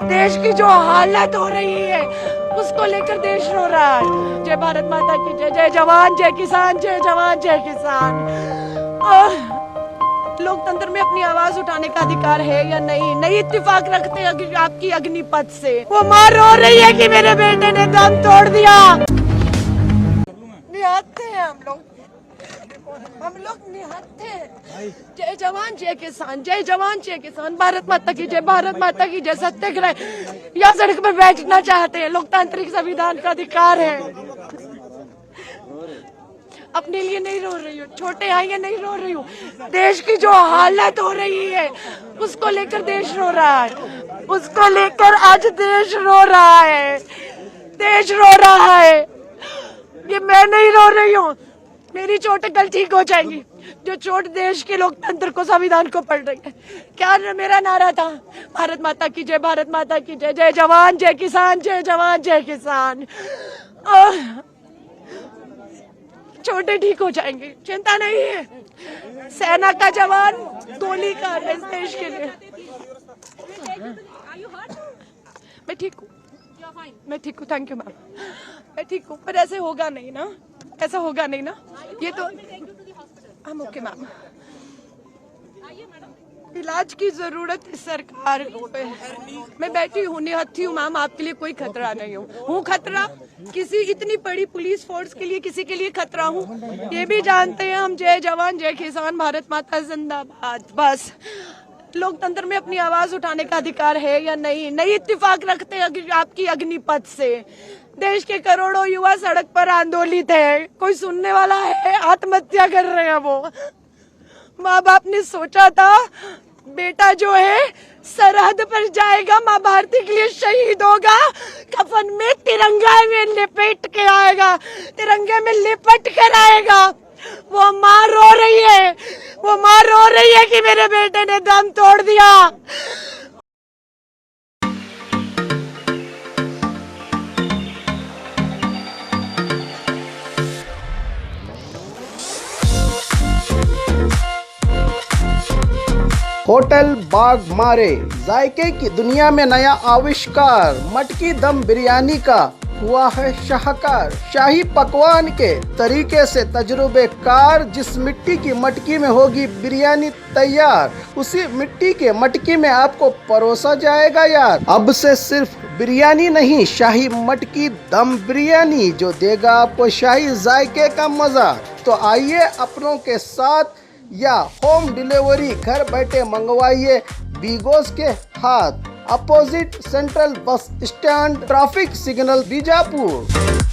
देश की जो हालत हो रही है उसको लेकर देश रो रहा है। जय भारत माता की जय। जय जवान जय किसान, जय जवान जय किसान। लोकतंत्र में अपनी आवाज उठाने का अधिकार है या नहीं? नहीं इत्तेफाक रखते हैं आपकी अग्निपथ से। वो माँ रो रही है कि मेरे बेटे ने दम तोड़ दिया। निहत्थे हैं हम लोग निहत्थे हैं। जय जवान जय किसान, जय जवान जय किसान। भारत माता की जय, भारत माता की जय। सत्याग्रह या सड़क पर बैठना चाहते हैं, लोकतांत्रिक संविधान का अधिकार है। अपने लिए नहीं रो रही हूँ, छोटे आएंगे नहीं रो रही हूँ। देश की जो हालत हो रही है उसको लेकर देश रो रहा है। उसको लेकर आज देश रो रहा है। देश रो रहा है। ये मैं नहीं रो रही हूँ, मेरी चोटें कल ठीक हो जाएंगी। जो चोट देश के लोकतंत्र को, संविधान को पड़ रही है। क्या मेरा नारा था? भारत माता की जय, भारत माता की जय। जय जवान जय किसान, जय जवान जय किसान। छोटे ठीक हो जाएंगे, चिंता नहीं है। सेना का जवान गोली का इस देश के लिए। मैं ठीक हूँ, मैं ठीक हूँ, थैंक यू मैम। मैं ठीक हूँ, पर ऐसे होगा नहीं ना, ऐसा होगा नहीं ना। ये तो हम ओके मैम। इलाज की जरूरत है सरकार को। मैं बैठी हूँ, निहत्थी हूँ मैम, आपके लिए कोई खतरा नहीं हूँ खतरा किसी इतनी बड़ी पुलिस फोर्स के लिए, किसी के लिए खतरा हूँ ये भी जानते हैं हम। जय जवान जय किसान, भारत माता जिंदाबाद। बस लोकतंत्र में अपनी आवाज उठाने का अधिकार है या नहीं? नहीं इत्तेफाक रखते हैं आपकी अग्निपथ से। देश के करोड़ों युवा सड़क पर आंदोलित है, कोई सुनने वाला है? आत्महत्या कर रहे हैं वो। माँ बाप ने सोचा था बेटा जो है सरहद पर जाएगा, माँ भारती के लिए शहीद होगा, कफन में तिरंगा में लिपट के आएगा, तिरंगे में लिपट कर आएगा। वो माँ रो रही है, वो माँ रो रही है कि मेरे बेटे ने दम तोड़ दिया। होटल बाग मारे, जायके की दुनिया में नया आविष्कार। मटकी दम बिरयानी का हुआ है शाहकार। शाही पकवान के तरीके से तजुर्बेकार। जिस मिट्टी की मटकी में होगी बिरयानी तैयार, उसी मिट्टी के मटकी में आपको परोसा जाएगा यार। अब से सिर्फ बिरयानी नहीं, शाही मटकी दम बिरयानी, जो देगा आपको शाही जायके का मजा। तो आइए अपनों के साथ या होम डिलीवरी घर बैठे मंगवाइए बीगोस के हाथ, opposite central bus stand, traffic signal Bijapur.